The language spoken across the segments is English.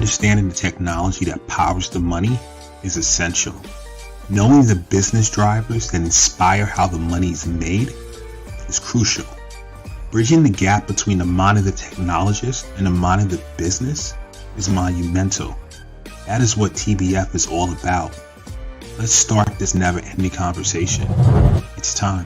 understanding the technology that powers the money is essential. Knowing the business drivers that inspire how the money is made is crucial. Bridging the gap between the mind of the technologist and the mind of the business is monumental. That is what TBF is all about. Let's start this never-ending conversation. It's time.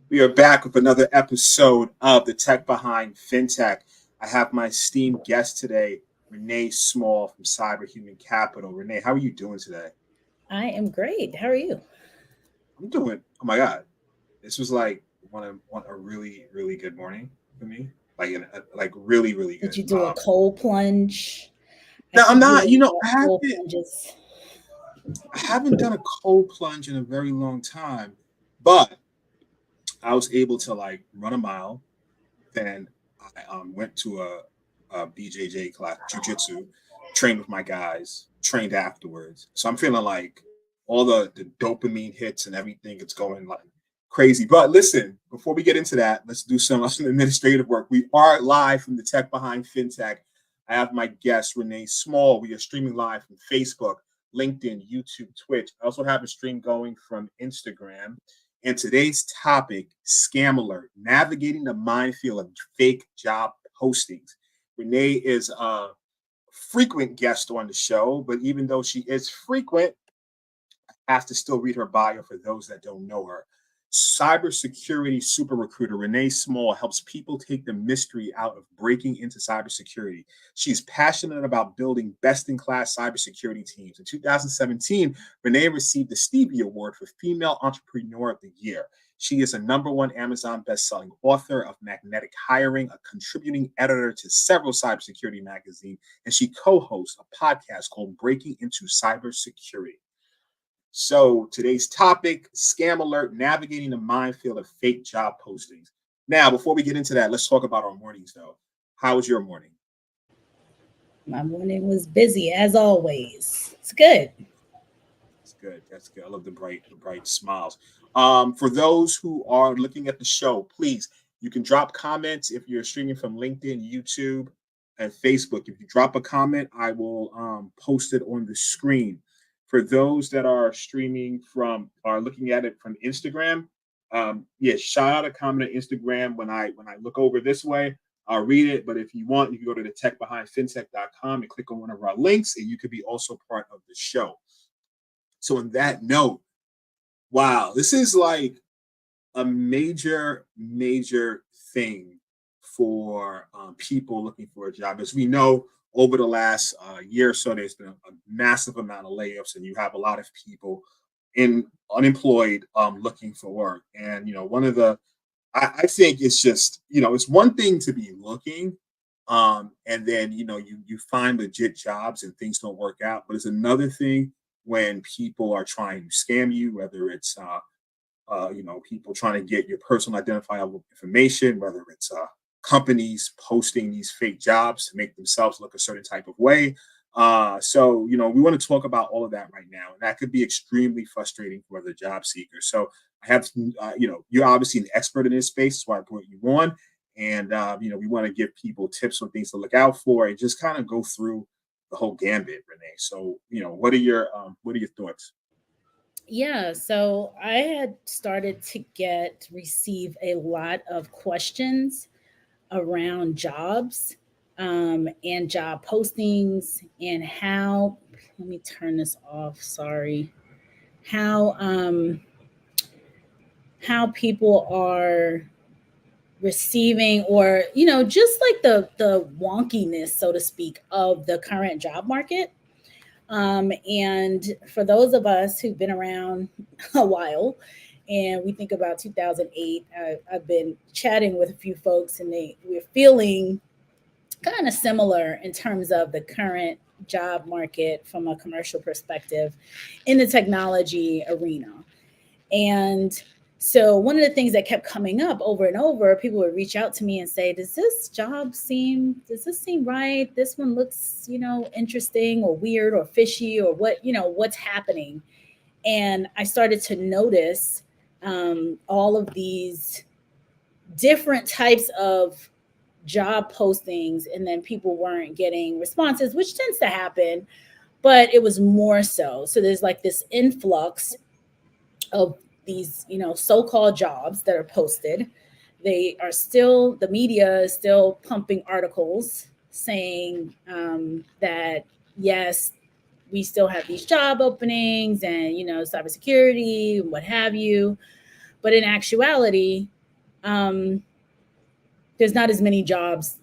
We are back with another episode of the Tech Behind FinTech. I have my esteemed guest today, Renee Small from Cyberhuman Capital. Renee, how are you doing today? I am great. How are you? I'm doing, oh my God. This was like a really, really good morning for me. Like really, really good. Did you do a cold plunge? No, I'm not, I haven't done a cold plunge in a very long time, but I was able to run a mile. Then I went to a BJJ class, jujitsu, trained with my guys, trained afterwards. So I'm feeling like all the dopamine hits and everything, it's going like crazy. But listen, before we get into that, let's do some administrative work. We are live from the Tech Behind FinTech. I have my guest, Renee Small. We are streaming live from Facebook, LinkedIn, YouTube, Twitch. I also have a stream going from Instagram. And today's topic, Scam Alert, navigating the minefield of fake job postings. Renee is a frequent guest on the show, but even though she is frequent, I have to still read her bio for those that don't know her. Cybersecurity super recruiter Renee Small helps people take the mystery out of breaking into cybersecurity. She's passionate about building best-in-class cybersecurity teams. In 2017, Renee received the Stevie Award for Female Entrepreneur of the Year. She is a #1 Amazon best-selling author of Magnetic Hiring, a contributing editor to several cybersecurity magazines, and she co-hosts a podcast called Breaking into Cybersecurity. So today's topic, Scam Alert, navigating the minefield of fake job postings. Now, before we get into that, let's talk about our mornings, though. How was your morning? My morning was busy, as always. It's good. That's good. That's good. I love the bright smiles. For those who are looking at the show, please, you can drop comments if you're streaming from LinkedIn, YouTube, and Facebook. If you drop a comment, I will post it on the screen. For those that are looking at it from Instagram, shout out a comment on Instagram. When I look over this way, I'll read it. But if you want, you can go to the techbehindfintech.com and click on one of our links, and you could be also part of the show. So on that note, wow, this is like a major thing for people looking for a job. As we know, over the last year or so, there's been a massive amount of layoffs, and you have a lot of people unemployed looking for work. And I think it's just it's one thing to be looking, and then you find legit jobs and things don't work out. But it's another thing when people are trying to scam you, whether it's people trying to get your personal identifiable information, whether it's companies posting these fake jobs to make themselves look a certain type of way. So we want to talk about all of that right now. And that could be extremely frustrating for the job seeker. So I have, you're obviously an expert in this space. That's why I brought you on. And, we want to give people tips on things to look out for and just kind of go through the whole gambit, Renee. So, what are your thoughts? Yeah, so I had started to receive a lot of questions around jobs and job postings and how, let me turn this off, sorry, how people are receiving or, just like the wonkiness, so to speak, of the current job market. And for those of us who've been around a while, and we think about 2008, I've been chatting with a few folks, and we're feeling kind of similar in terms of the current job market from a commercial perspective in the technology arena. And So one of the things that kept coming up over and over, people would reach out to me and say, does this seem right? This one looks, interesting or weird or fishy or what's happening. And I started to notice all of these different types of job postings, and then people weren't getting responses, which tends to happen, but it was more so. So there's like this influx of these, so-called jobs that are posted. The media is still pumping articles saying that, yes, we still have these job openings and, cybersecurity and what have you. But in actuality, there's not as many jobs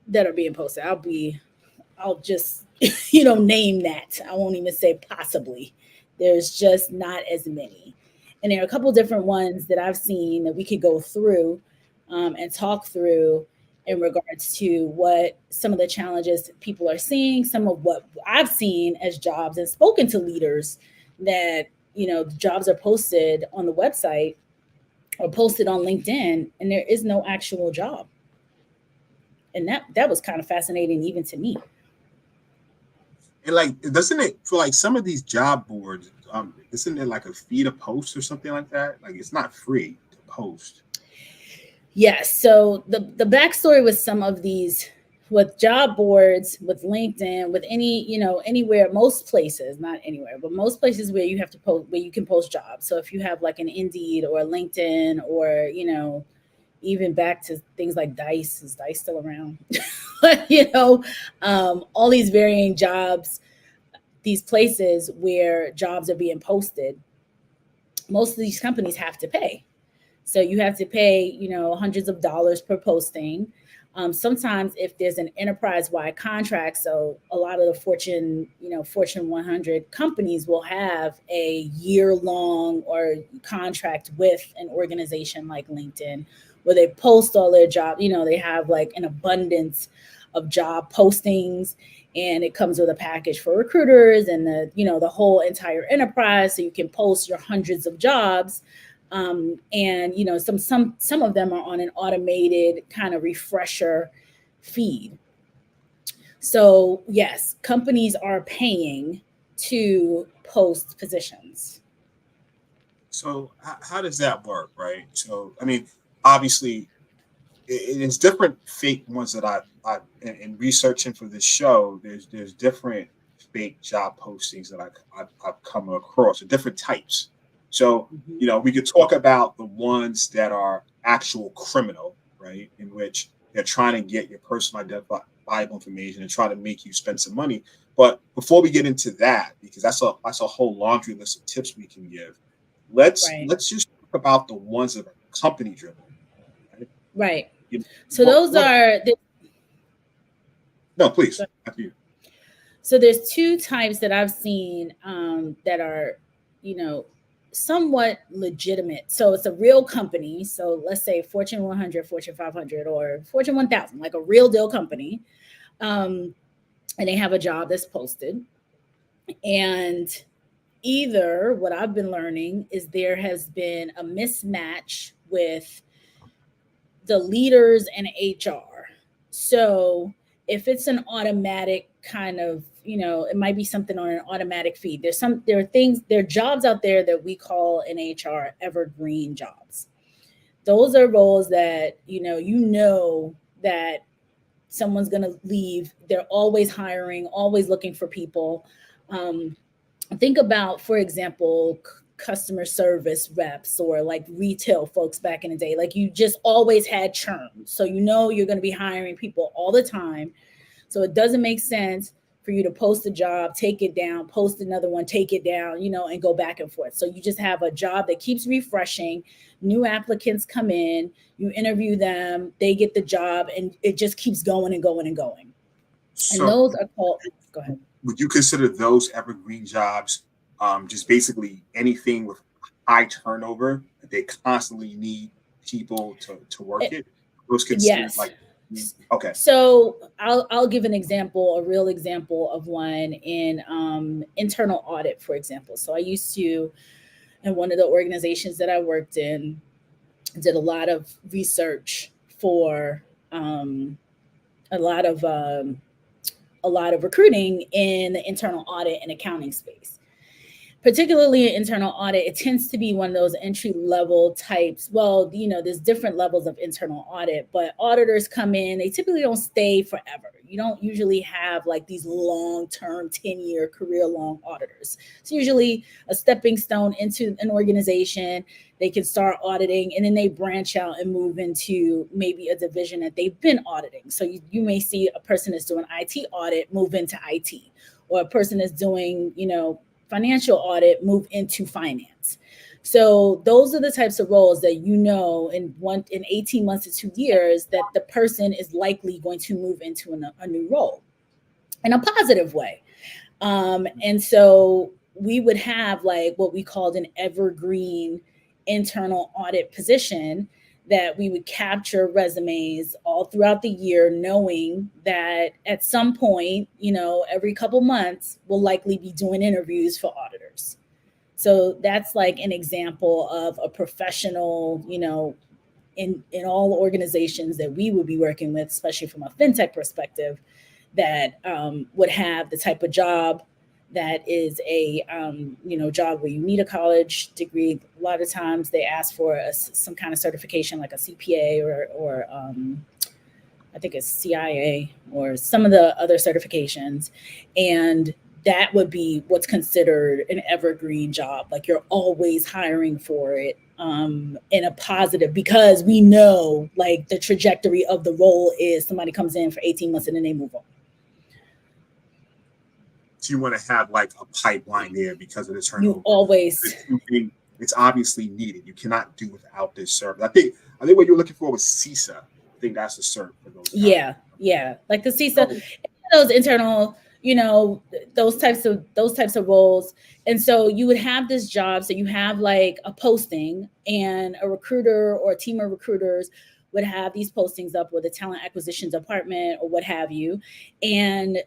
that are being posted. I'll just, name that. I won't even say possibly. There's just not as many. And there are a couple different ones that I've seen that we could go through and talk through in regards to what some of the challenges people are seeing, some of what I've seen as jobs, and spoken to leaders that, jobs are posted on the website or posted on LinkedIn, and there is no actual job. And that was kind of fascinating even to me. And doesn't it for some of these job boards, isn't it like a fee to post or something like that? Like it's not free to post. Yes. So the backstory with some of these, with job boards, with LinkedIn, with anywhere, most places, not anywhere, but most places where you have to post, where you can post jobs. So if you have like an Indeed or a LinkedIn or, even back to things like Dice, is Dice still around? All these varying jobs, these places where jobs are being posted, most of these companies have to pay. So you have to pay, hundreds of dollars per posting. Sometimes if there's an enterprise-wide contract, so a lot of the Fortune 100 companies will have a year-long or contract with an organization like LinkedIn, where they post all their jobs. They have like an abundance of job postings, and it comes with a package for recruiters and the whole entire enterprise, so you can post your hundreds of jobs. And some of them are on an automated kind of refresher feed. So yes, companies are paying to post positions. So how does that work, right? So I mean, obviously, it's different fake ones that I in researching for this show. There's different fake job postings that I've come across, different types. So, we could talk about the ones that are actual criminal, right? In which they're trying to get your personal identifiable information and try to make you spend some money. But before we get into that, because that's a whole laundry list of tips we can give, let's just talk about the ones that are company driven. Right. So those are no, please. After you. So there's two types that I've seen that are, somewhat legitimate. So it's a real company. So let's say Fortune 100, Fortune 500, or Fortune 1000, like a real deal company. And they have a job that's posted. And either what I've been learning is there has been a mismatch with the leaders and HR. So if it's an automatic kind of, it might be something on an automatic feed. There are jobs out there that we call in HR evergreen jobs. Those are roles that, that someone's going to leave. They're always hiring, always looking for people. Think about, for example, customer service reps or like retail folks back in the day. Like you just always had churn. So you're going to be hiring people all the time. So it doesn't make sense for you to post a job, take it down, post another one, take it down, and go back and forth. So you just have a job that keeps refreshing. New applicants come in, you interview them, they get the job, and it just keeps going and going and going. So, and those are called, go ahead. Would you consider those evergreen jobs just basically anything with high turnover that they constantly need people to work it? Those considered okay. So I'll give an example, a real example of one in internal audit, for example. So I used to And one of the organizations that I worked in did a lot of research for a lot of recruiting in the internal audit and accounting space. Particularly in internal audit, it tends to be one of those entry level types. Well, there's different levels of internal audit, but auditors come in, they typically don't stay forever. You don't usually have like these long-term 10-year career long auditors. It's usually a stepping stone into an organization. They can start auditing and then they branch out and move into maybe a division that they've been auditing. So you may see a person that's doing IT audit move into IT, or a person that's doing, financial audit move into finance. So those are the types of roles that in 18 months to 2 years that the person is likely going to move into a new role in a positive way. And so we would have like what we called an evergreen internal audit position, that we would capture resumes all throughout the year, knowing that at some point, every couple months, we'll likely be doing interviews for auditors. So that's like an example of a professional, in all organizations that we would be working with, especially from a FinTech perspective, that would have the type of job that is a job where you need a college degree. A lot of times they ask for some kind of certification like a CPA or I think it's CIA or some of the other certifications. And that would be what's considered an evergreen job. Like you're always hiring for it in a positive, because we know like the trajectory of the role is somebody comes in for 18 months and then they move on. So you want to have like a pipeline there because of the turnover. You always. It's obviously needed. You cannot do without this service. I think what you're looking for was CISA. I think that's the cert for those guys. Yeah. Like the CISA, those internal, those types of roles. And so you would have this job. So you have like a posting, and a recruiter or a team of recruiters would have these postings up with the talent acquisition department or what have you. And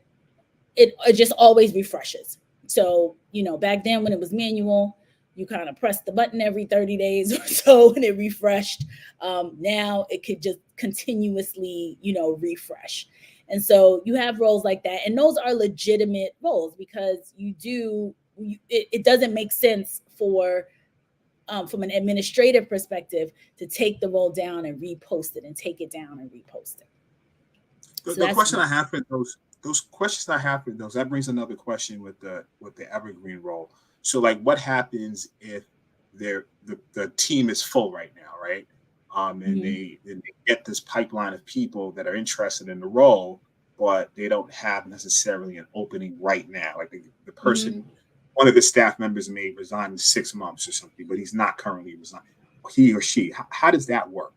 it just always refreshes. So, back then when it was manual, you kind of press the button every 30 days or so and it refreshed. Now it could just continuously, refresh. And so you have roles like that. And those are legitimate roles, because it doesn't make sense for, from an administrative perspective, to take the role down and repost it and take it down and repost it. The question I have for those questions I have for those, that brings another question with the evergreen role. So like what happens if the team is full right now, right? And they get this pipeline of people that are interested in the role, but they don't have necessarily an opening right now. Like the person, one of the staff members may resign in 6 months or something, but he's not currently resigning. He or she, how does that work?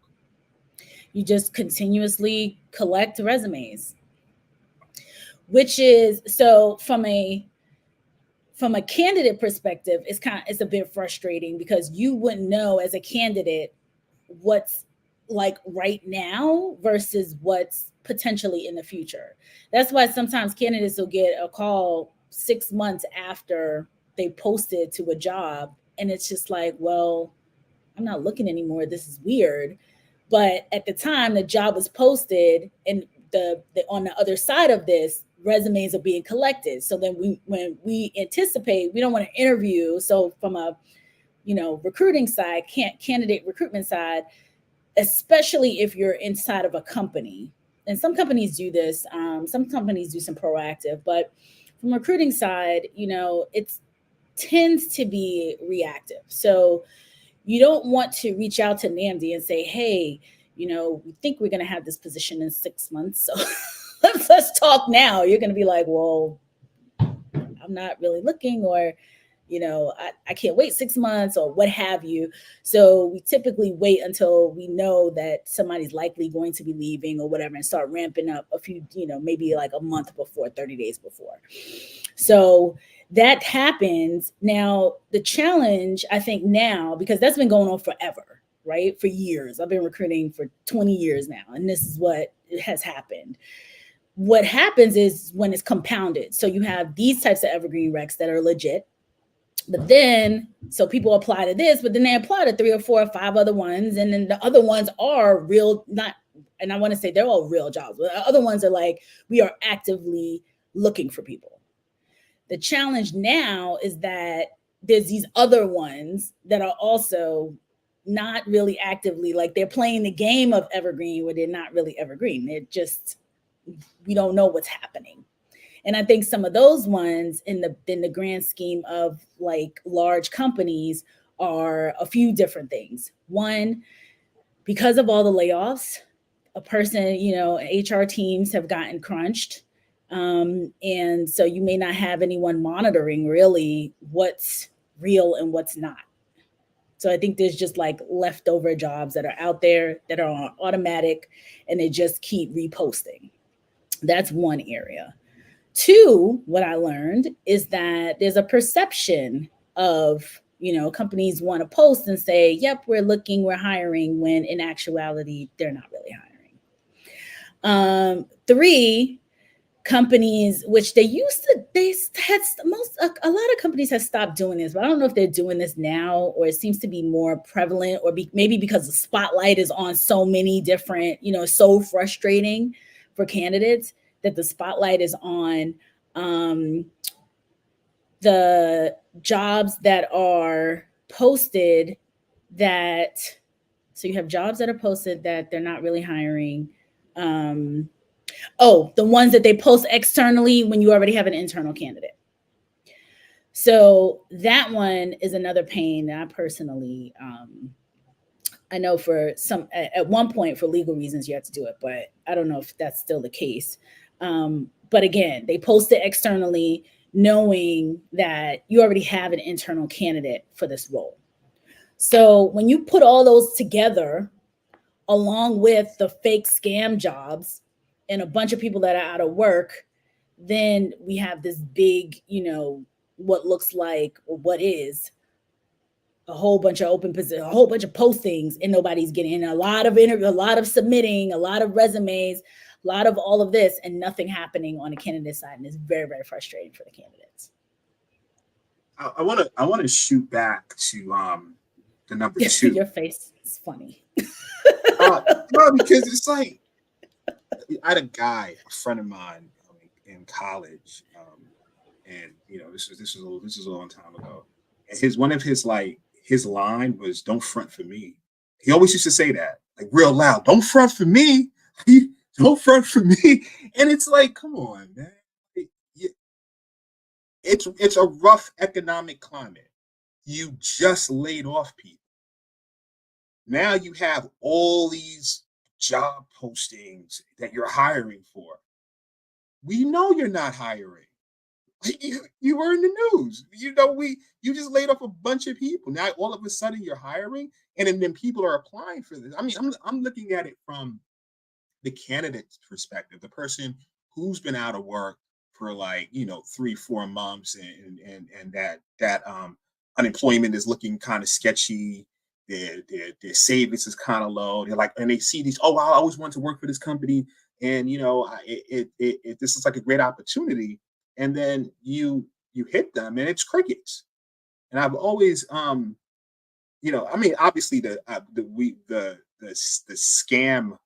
You just continuously collect resumes. Which is, so from a candidate perspective, it's a bit frustrating, because you wouldn't know as a candidate what's like right now versus what's potentially in the future. That's why sometimes candidates will get a call 6 months after they posted to a job, and it's just like, well, I'm not looking anymore. This is weird. But at the time the job was posted, and the on the other side of this, resumes are being collected. So then when we anticipate, we don't want to interview. So from a, recruiting side, candidate recruitment side, especially if you're inside of a company, and some companies do this, some companies do some proactive, but from recruiting side, it tends to be reactive. So you don't want to reach out to Nnamdi and say, hey, we think we're going to have this position in 6 months. So let's talk now. You're going to be like, well, I'm not really looking, or, I can't wait 6 months or what have you. So we typically wait until we know that somebody's likely going to be leaving or whatever, and start ramping up a few, maybe like a month before, 30 days before. So that happens. Now, the challenge, I think now, because that's been going on forever, right? For years. I've been recruiting for 20 years now, and this is what has happened. What happens is when it's compounded. So you have these types of evergreen recs that are legit, But then, so people apply to this, but then they apply to 3 or 4 or 5 other ones. And then the other ones are real, not, and I want to say they're all real jobs, but the other ones are like, we are actively looking for people. The challenge now is that there's these other ones that are also not really actively, like they're playing the game of evergreen where they're not really evergreen. They're just, we don't know what's happening. And I think some of those ones in the grand scheme of like large companies are a few different things. One, because of all the layoffs, a person, you know, HR teams have gotten crunched. And so you may not have anyone monitoring really what's real and what's not. So I think there's just like leftover jobs that are out there that are on automatic and they just keep reposting. That's one area. Two, what I learned is that there's a perception of, you know, companies want to post and say, yep, we're looking, we're hiring, when in actuality, they're not really hiring. Three, companies, which they had a lot of companies have stopped doing this, but I don't know if they're doing this now or it seems to be more prevalent, or maybe because the spotlight is on so many different, you know, so frustrating for candidates that the spotlight is on the jobs that are posted that, so you have jobs that are posted that they're not really hiring. The ones that they post externally when you already have an internal candidate. So that one is another pain that I personally, I know for some, at one point for legal reasons you have to do it, but I don't know if that's still the case. But again, they post it externally knowing that you already have an internal candidate for this role. So when you put all those together, along with the fake scam jobs and a bunch of people that are out of work, then we have this big, you know, what looks like, or what is a whole bunch of open positions, a whole bunch of postings, and nobody's getting in. A lot of interview, a lot of submitting, a lot of resumes, a lot of all of this, and nothing happening on the candidate side, and it's very, very frustrating for the candidates. I want to shoot back to the number 2. Your face is funny. No, because it's like I had a friend of mine in college, and you know this was a long time ago. And his line was "Don't front for me." He always used to say that like real loud, "Don't front for me, don't front for me." And it's like, come on, man. It's a rough economic climate. You just laid off people. Now you have all these job postings that you're hiring for. We know you're not hiring. You were in the news. You know, you just laid off a bunch of people. Now all of a sudden you're hiring, and then people are applying for this. I mean, I'm looking at it from the candidate's perspective, the person who's been out of work for like, you know, 3-4 months, and that unemployment is looking kind of sketchy. Their savings is kind of low. They're like, and they see these, oh, I always wanted to work for this company, and you know, this is like a great opportunity, and then you hit them, and it's crickets. And I've always, you know, I mean, obviously the scam,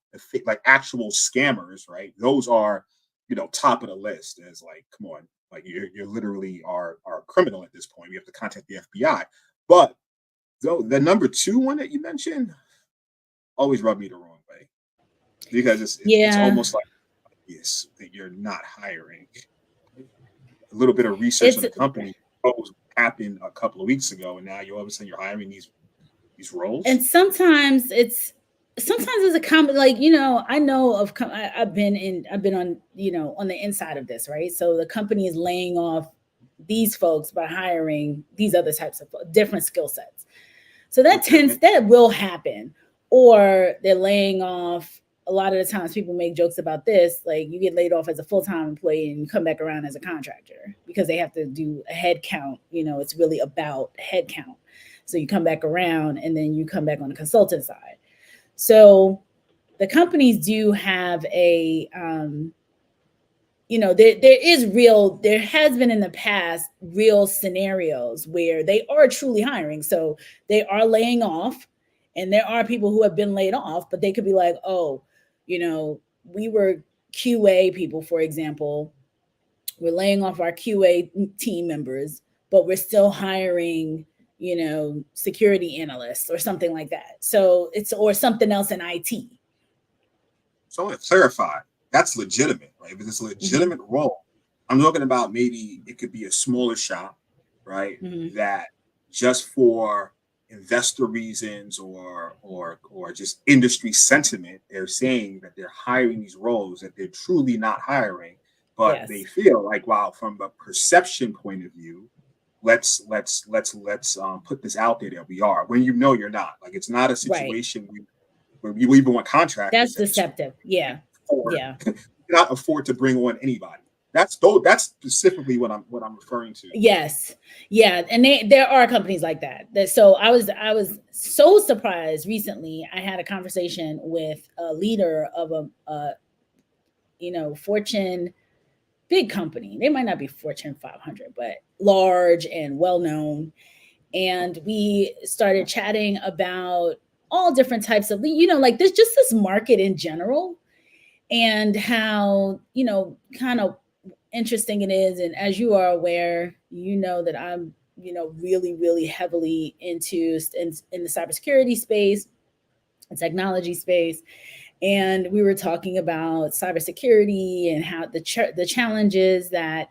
like actual scammers, right? Those are, you know, top of the list. As like, come on, like you're literally are a criminal at this point. We have to contact the FBI. But the number 2 one that you mentioned always rubbed me the wrong way, because it's almost like, yes, that you're not hiring. A little bit of research on the company happened a couple of weeks ago, and now all of a sudden you're hiring these roles. And sometimes it's a common, like, you know, I know of, I've been on, you know, on the inside of this, right? So the company is laying off these folks by hiring these other types of different skill sets. So that will happen. Or they're laying off, a lot of the times people make jokes about this, like you get laid off as a full-time employee and you come back around as a contractor because they have to do a head count. You know, it's really about head count. So you come back around and then you come back on the consultant side. So the companies do have a there has been in the past real scenarios where they are truly hiring. So they are laying off, and there are people who have been laid off, but they could be like, oh, we were QA people, for example. We're laying off our QA team members, but we're still hiring, security analysts or something like that. So or something else in IT. So I want to clarify, that's legitimate, right? If it's a legitimate role, I'm talking about maybe it could be a smaller shop, right? That just for investor reasons or just industry sentiment, they're saying that they're hiring these roles that they're truly not hiring, but they feel like, wow, from a perception point of view, let's put this out there that we are, when you're not. Like, it's not a situation where we even want contractors. That's deceptive. Yeah. Cannot afford to bring on anybody. That's specifically what I'm referring to. Yes. Yeah. And there are companies like that. So I was so surprised recently. I had a conversation with a leader of a Fortune big company. They might not be Fortune 500, but large and well-known. And we started chatting about all different types of, like there's just this market in general, and how, kind of interesting it is. And as you are aware, that I'm, really, really heavily into in the cybersecurity space and technology space. And we were talking about cybersecurity and how the challenges that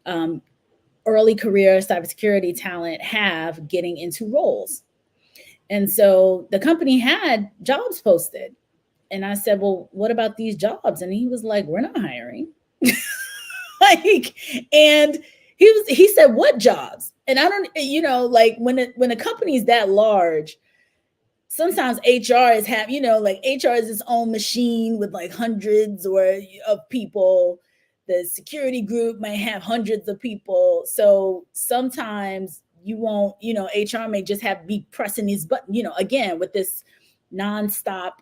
early career cybersecurity talent have getting into roles. And so the company had jobs posted. And I said, well, what about these jobs? And he was like, we're not hiring. And he said, what jobs? And I don't, when a company is that large, sometimes HR is HR is its own machine with like hundreds of people. The security group may have hundreds of people. So sometimes you won't, HR may just have to be pressing these buttons, again, with this nonstop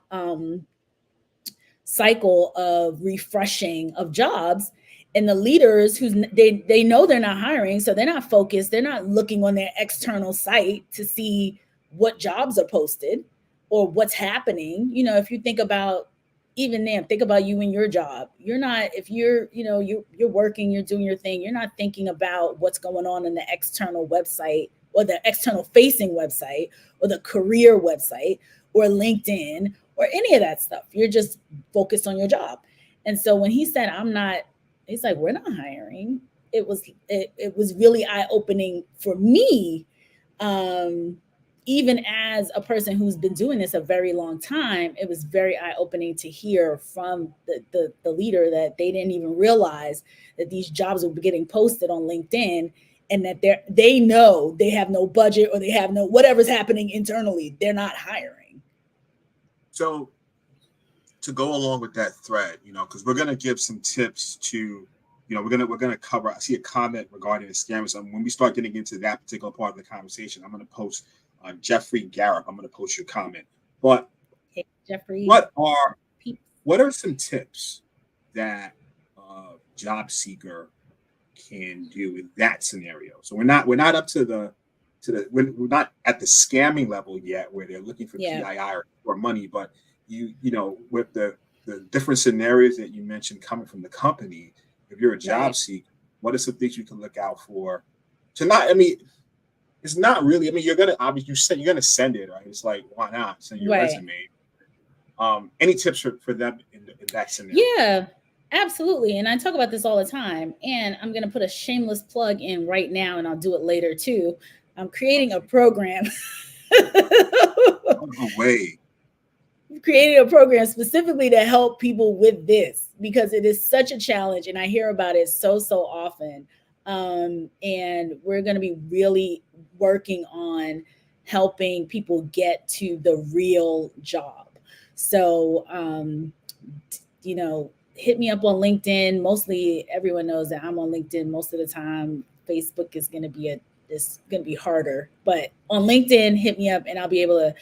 cycle of refreshing of jobs. And the leaders they know they're not hiring, so they're not focused. They're not looking on their external site to see what jobs are posted or what's happening. If you think about even them, think about you and your job. You're not, if you're, you're working, you're doing your thing, you're not thinking about what's going on in the external website or the external facing website or the career website or LinkedIn or any of that stuff. You're just focused on your job. And so when he said, he's like, we're not hiring. It was really eye-opening for me. Even as a person who's been doing this a very long time, it was very eye-opening to hear from the leader that they didn't even realize that these jobs were getting posted on LinkedIn, and that they know they have no budget or they have no whatever's happening internally. They're not hiring. So to go along with that thread, because we're going to give some tips to, we're going to cover. I see a comment regarding the scammers. When we start getting into that particular part of the conversation, I'm going to post Jeffrey Garrett. I'm going to post your comment. But hey, Jeffrey, what are some tips that a job seeker can do in that scenario? So we're not up to we're not at the scamming level yet, where they're looking for PII or money, but with the different scenarios that you mentioned coming from the company, if you're a job seeker, what are some things you can look out for to not, it's not really, you're going to, obviously, you said you're going to send it, right? It's like, why not send your resume? Any tips for them in that scenario? Yeah, absolutely. And I talk about this all the time, and I'm going to put a shameless plug in right now, and I'll do it later too. I'm creating a program. No way. Creating a program specifically to help people with this, because it is such a challenge, and I hear about it so often. And we're going to be really working on helping people get to the real job. So, hit me up on LinkedIn. Mostly everyone knows that I'm on LinkedIn most of the time. Facebook is going to be harder, but on LinkedIn, hit me up and I'll be able to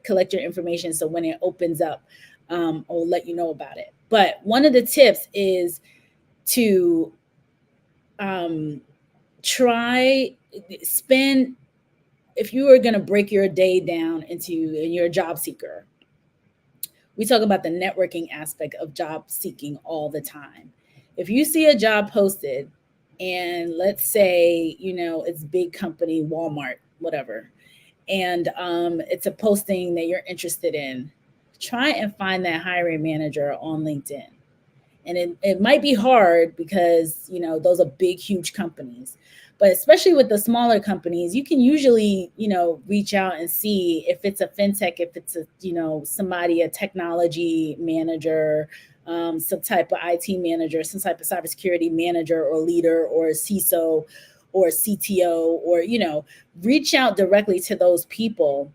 collect your information. So when it opens up, I'll let you know about it. But one of the tips is to spend, if you were going to break your day down into, and you're a job seeker, we talk about the networking aspect of job seeking all the time. If you see a job posted, and let's say, it's big company, Walmart, whatever, and it's a posting that you're interested in, try and find that hiring manager on LinkedIn. And it might be hard because, those are big, huge companies. But especially with the smaller companies, you can usually, reach out and see if it's a fintech, if it's a, somebody, a technology manager, some type of IT manager, some type of cybersecurity manager or leader or a CISO or a CTO, or, reach out directly to those people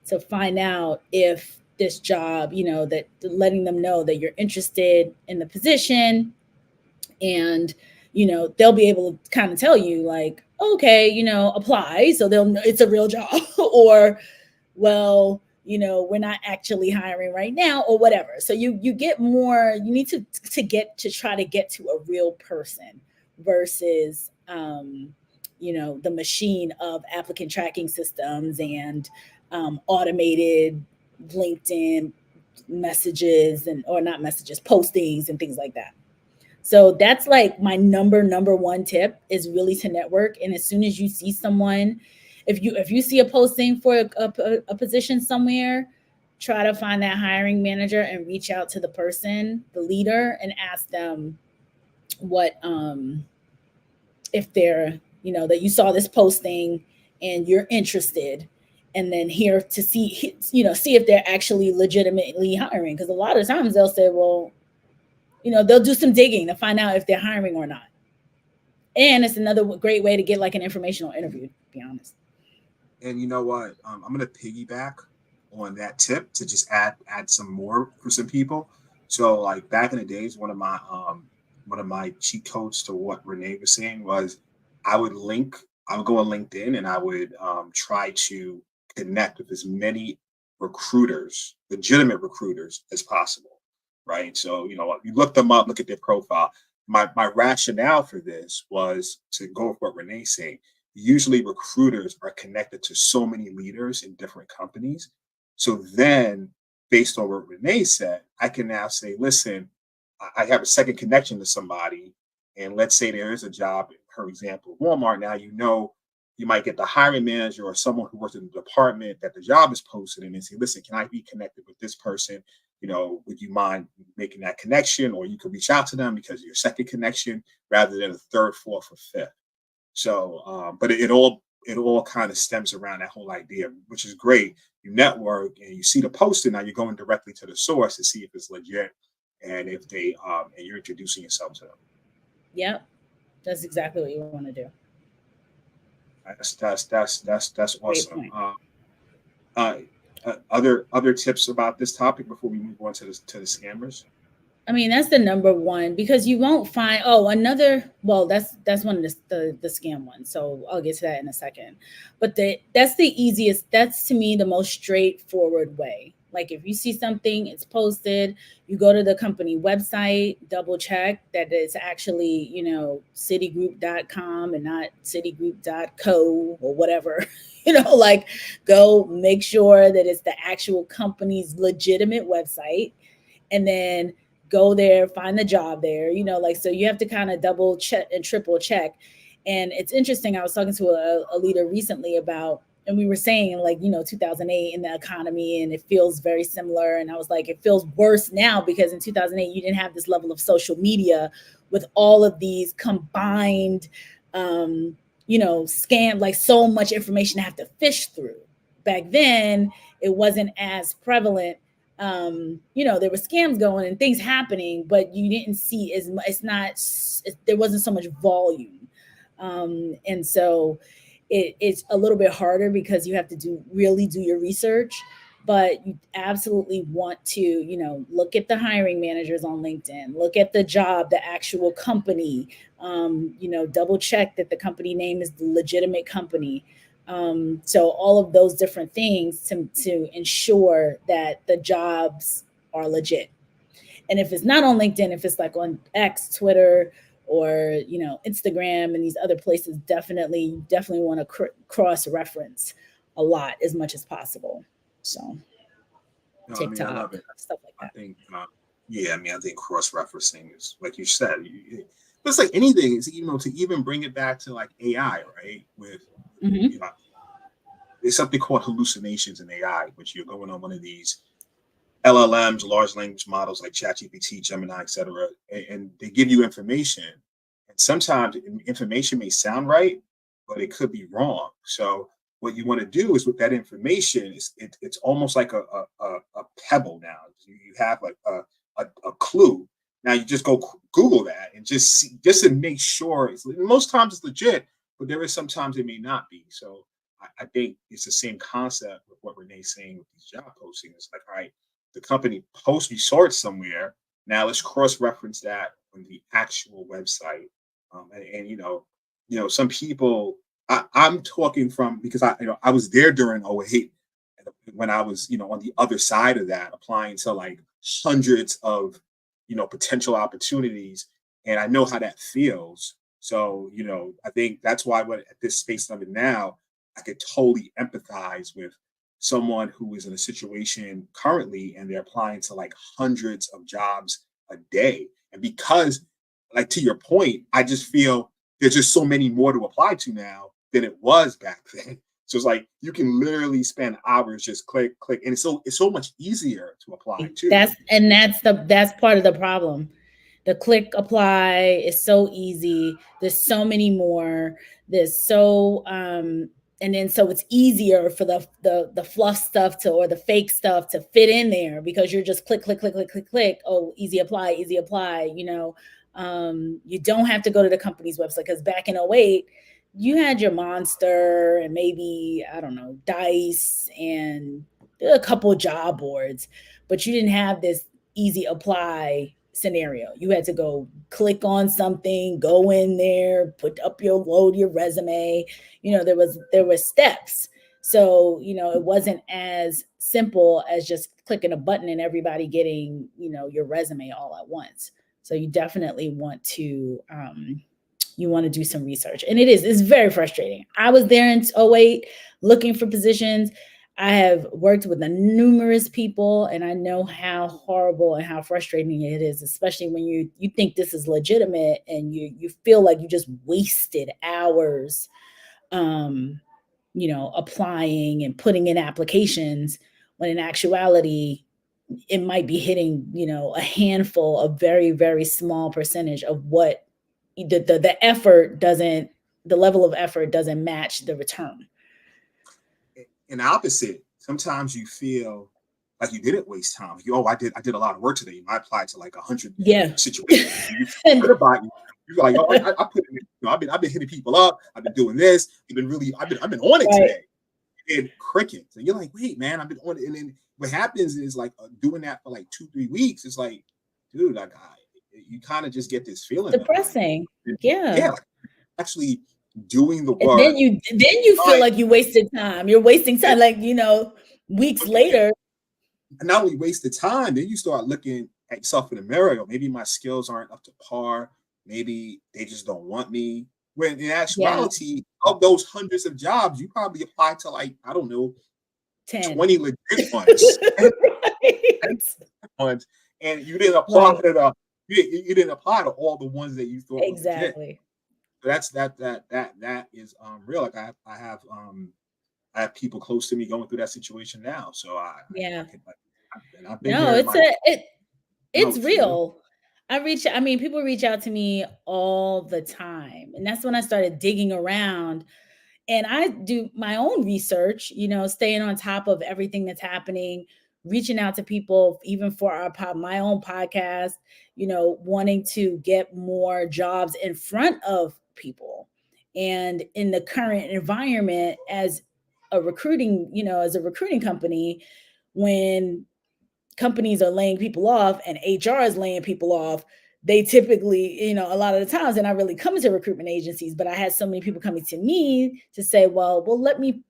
to find out if this job, that letting them know that you're interested in the position, and they'll be able to kind of tell you like, okay, apply, so they'll know it's a real job, or, well, we're not actually hiring right now, or whatever. So you get more, you need to try to get to a real person versus the machine of applicant tracking systems and automated LinkedIn messages, or not messages, postings and things like that. So that's like my number one tip, is really to network. And as soon as you see someone, if you see a posting for a position somewhere, try to find that hiring manager and reach out to the person, the leader, and ask them what if they're, that you saw this posting and you're interested, and then here to see if they're actually legitimately hiring. Because a lot of times they'll say, well, they'll do some digging to find out if they're hiring or not. And it's another great way to get like an informational interview, to be honest. And you know what? I'm going to piggyback on that tip to just add some more for some people. So like back in the days, one of my cheat codes to what Renee was saying was I would go on LinkedIn and I would try to connect with as many recruiters, legitimate recruiters, as possible. Right. So, you look them up, look at their profile. My rationale for this was to go with what Renee's saying. Usually recruiters are connected to so many leaders in different companies. So then based on what Renee said, I can now say, listen, I have a second connection to somebody. And let's say there is a job, for example, Walmart. Now, you might get the hiring manager or someone who works in the department that the job is posted in and say, listen, can I be connected with this person? Would you mind making that connection? Or you could reach out to them because of your second connection rather than a third, fourth, or fifth. So, but it all kind of stems around that whole idea, which is great. You network and you see the posting. Now you're going directly to the source to see if it's legit and if they and you're introducing yourself to them. Yep, that's exactly what you want to do. That's awesome. Other tips about this topic before we move on to the scammers? I mean, that's the number one, because you won't find that's one of the scam ones. So I'll get to that in a second. But that's the easiest, that's to me the most straightforward way. Like if you see something, it's posted, you go to the company website, double check that it's actually, Citigroup.com and not Citigroup.co or whatever. Like go make sure that it's the actual company's legitimate website, and then go there, find the job there, so you have to kind of double check and triple check. And it's interesting. I was talking to a leader recently about, and we were saying 2008 in the economy, and it feels very similar. And I was like, it feels worse now because in 2008, you didn't have this level of social media with all of these combined, scam, like so much information to have to fish through. Back then, it wasn't as prevalent. There were scams going and things happening, but you didn't see as much. There wasn't so much volume. And so it's a little bit harder because you have to really do your research, but you absolutely want to, look at the hiring managers on LinkedIn, look at the job, the actual company, double check that the company name is the legitimate company. So all of those different things to ensure that the jobs are legit. And if it's not on LinkedIn, if it's like on X, Twitter, or Instagram and these other places, definitely want to cross reference a lot as much as possible. So TikTok, I love it. stuff like that. I think I think cross referencing is, like you said, it's like anything, is to even bring it back to like AI, right? With there's something called hallucinations in AI, which you're going on one of these LLMs, large language models like ChatGPT, Gemini, etc., and they give you information, and sometimes information may sound right, but it could be wrong. So what you want to do is with that information, it's almost like a pebble now. You have like a clue. Now you just go Google that and just see, just to make sure. Most times it's legit, but there is sometimes it may not be. So I think it's the same concept with what Renee's saying with these job postings. It's like, all right, the company post, we saw it somewhere. Now let's cross-reference that on the actual website. And some people, I'm talking from, because I was there during 2008 when I was, on the other side of that, applying to like hundreds of, potential opportunities. And I know how that feels. So, I think that's why at this space I'm in now, I could totally empathize with someone who is in a situation currently and they're applying to like hundreds of jobs a day. And because, like, to your point, I just feel there's just so many more to apply to now than it was back then. So it's like you can literally spend hours just click, and it's so much easier to apply too. That's part of the problem. The click apply is so easy. There's so many more. There's so and then so it's easier for the fluff stuff or the fake stuff to fit in there because you're just click. Oh, easy apply. You don't have to go to the company's website, because back in 2008, you had your Monster and maybe, I don't know, Dice and a couple job boards, but you didn't have this easy apply scenario. You had to go click on something, go in there, load your resume. There were steps. So, it wasn't as simple as just clicking a button and everybody getting, your resume all at once. So you definitely want to do some research. And it's very frustrating. I was there in 2008 looking for positions. I have worked with numerous people, and I know how horrible and how frustrating it is, especially when you think this is legitimate and you feel like you just wasted hours, applying and putting in applications, when in actuality, it might be hitting, a handful, a very, very small percentage of what the effort doesn't, the level of effort doesn't match the return. And the opposite, sometimes you feel like you didn't waste time. I did a lot of work today. I applied to like 100 situations. You forget about you. You're like, I put in, I've been hitting people up. I've been doing this. I've been on it today. And crickets. And you're like, wait, man, I've been on it. And then what happens is like doing that for like 2-3 weeks. It's like, dude, like you kind of just get this feeling. Depressing. Yeah. Like actually doing the work. And then you feel like you wasted time. You're wasting time, weeks later. And not only wasted time, then you start looking at yourself in the mirror. Maybe my skills aren't up to par. Maybe they just don't want me. When in actuality, of those hundreds of jobs, you probably applied to like, I don't know, 10. 20 legit ones. And you didn't apply to you didn't apply to all the ones that you thought exactly. So that is real. Like I have people close to me going through that situation now. So it's real. People reach out to me all the time. And that's when I started digging around, and I do my own research, staying on top of everything that's happening, reaching out to people, even for my own podcast, wanting to get more jobs in front of people. And in the current environment as a recruiting company, when companies are laying people off and HR is laying people off, they typically, a lot of the times they're not really coming to recruitment agencies, but I had so many people coming to me to say, well, let me,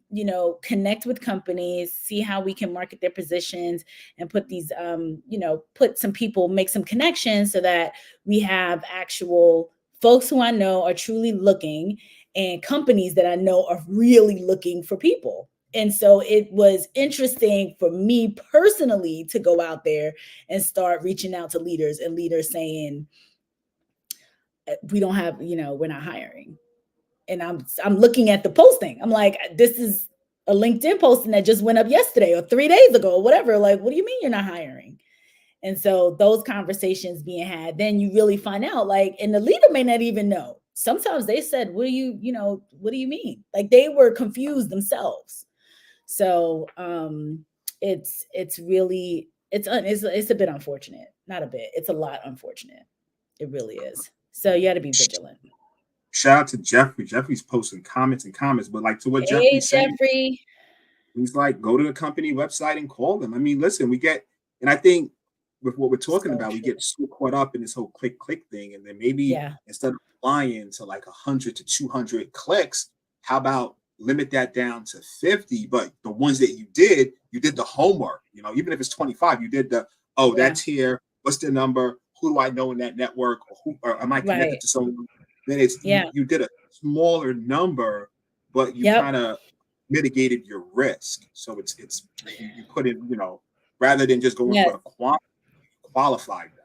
connect with companies, see how we can market their positions and put these, put some people, make some connections so that we have actual folks who I know are truly looking and companies that I know are really looking for people. And so it was interesting for me personally to go out there and start reaching out to leaders, and leaders saying, we don't have, we're not hiring. And I'm looking at the posting. I'm like, this is a LinkedIn posting that just went up yesterday or 3 days ago or whatever. Like, what do you mean you're not hiring? And so those conversations being had, then you really find out, like, and the leader may not even know. Sometimes they said, what do you mean? Like, they were confused themselves. So it's really, it's a bit unfortunate. Not a bit. It's a lot unfortunate. It really is. So you got to be vigilant. Shout out to Jeffrey. Jeffrey's posting comments, but like to what Hey, Jeffrey's saying, Jeffrey. He's like, go to the company website and call them. I mean, listen, and I think with what we're talking about, we get so caught up in this whole click thing. And then maybe instead of flying to like 100 to 200 clicks, how about limit that down to 50? But the ones that you did the homework, even if it's 25, you did that's here. What's the number? Who do I know in that network? Or am I connected to someone? Then it's, you did a smaller number, but you kind of mitigated your risk. So it's you put in, rather than just going for the qualified them.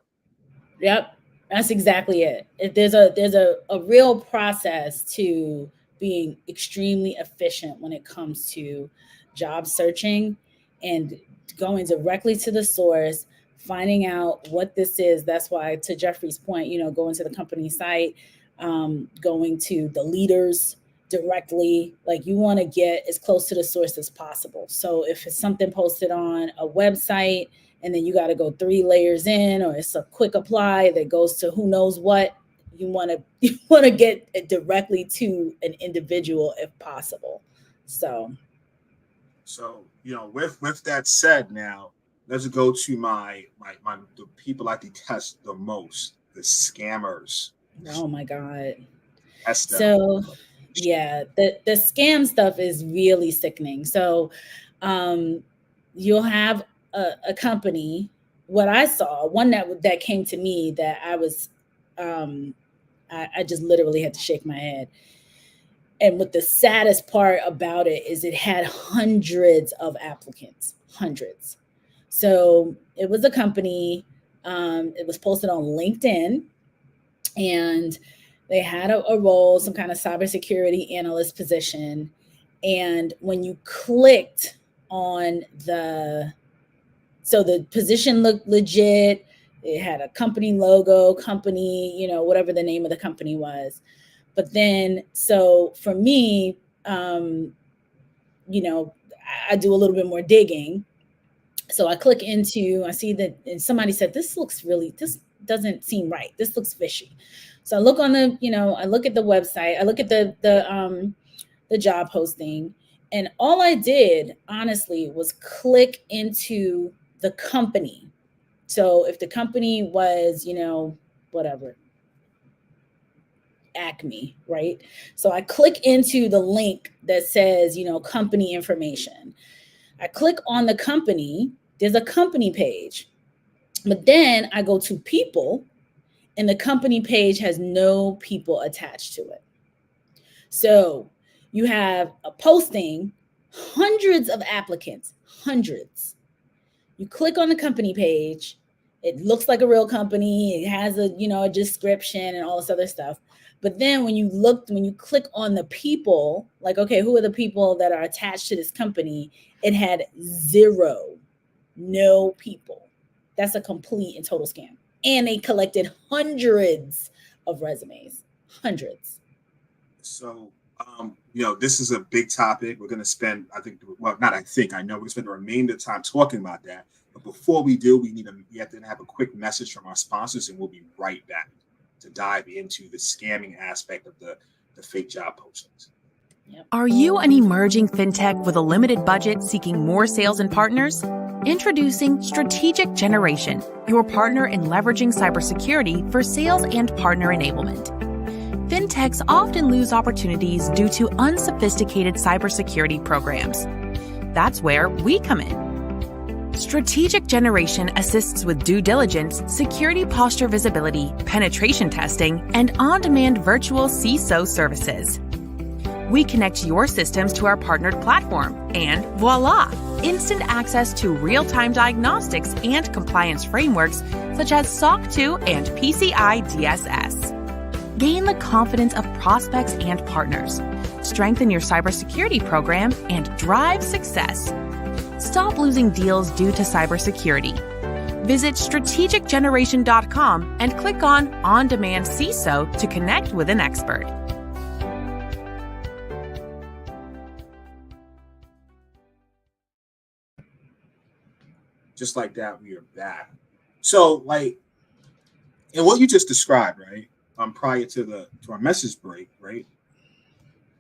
Yep. That's exactly it. There's a real process to being extremely efficient when it comes to job searching and going directly to the source, finding out what this is. That's why, to Jeffrey's point, going to the company site, going to the leaders directly, like, you want to get as close to the source as possible. So if it's something posted on a website and then you got to go 3 layers in, or it's a quick apply that goes to who knows what, you want to get it directly to an individual if possible. So with that said, now let's go to the people I detest the most, the scammers. Oh my God. So yeah, the scam stuff is really sickening. So you'll have a company. What I saw, one that came to me that I was, I just literally had to shake my head. And what the saddest part about it is, it had hundreds of applicants, hundreds. So it was a company, it was posted on LinkedIn, and they had a role, some kind of cybersecurity analyst position. And when you clicked on the position looked legit. It had a company logo, whatever the name of the company was. But then, so for me, I do a little bit more digging. So I click into, I see that, and somebody said, this doesn't seem right. This looks fishy. So I look on I look at the website, I look at the job posting, and all I did, honestly, was click into the company. So if the company was, whatever, Acme, right? So I click into the link that says, company information. I click on the company, there's a company page, but then I go to people, and the company page has no people attached to it. So you have a posting, hundreds of applicants, hundreds. You click on the company page, it looks like a real company, it has a description and all this other stuff. But then when you click on the people, like, okay, who are the people that are attached to this company? It had no people. That's a complete and total scam. And they collected hundreds of resumes, hundreds. So, this is a big topic. We're going to spend, I know we're going to spend the remainder of the time talking about that. But before we do, we have to have a quick message from our sponsors, and we'll be right back to dive into the scamming aspect of the fake job postings. Yep. Are you an emerging FinTech with a limited budget seeking more sales and partners? Introducing Strategic Generation, your partner in leveraging cybersecurity for sales and partner enablement. FinTechs often lose opportunities due to unsophisticated cybersecurity programs. That's where we come in. Strategic Generation assists with due diligence, security posture visibility, penetration testing, and on-demand virtual CISO services. We connect your systems to our partnered platform, and voila! Instant access to real-time diagnostics and compliance frameworks such as SOC 2 and PCI DSS. Gain the confidence of prospects and partners. Strengthen your cybersecurity program and drive success. Stop losing deals due to cybersecurity. Visit strategicgeneration.com and click on On-Demand CISO to connect with an expert. Just like that, we are back. So, like, and what you just described, right? Prior to our message break, right?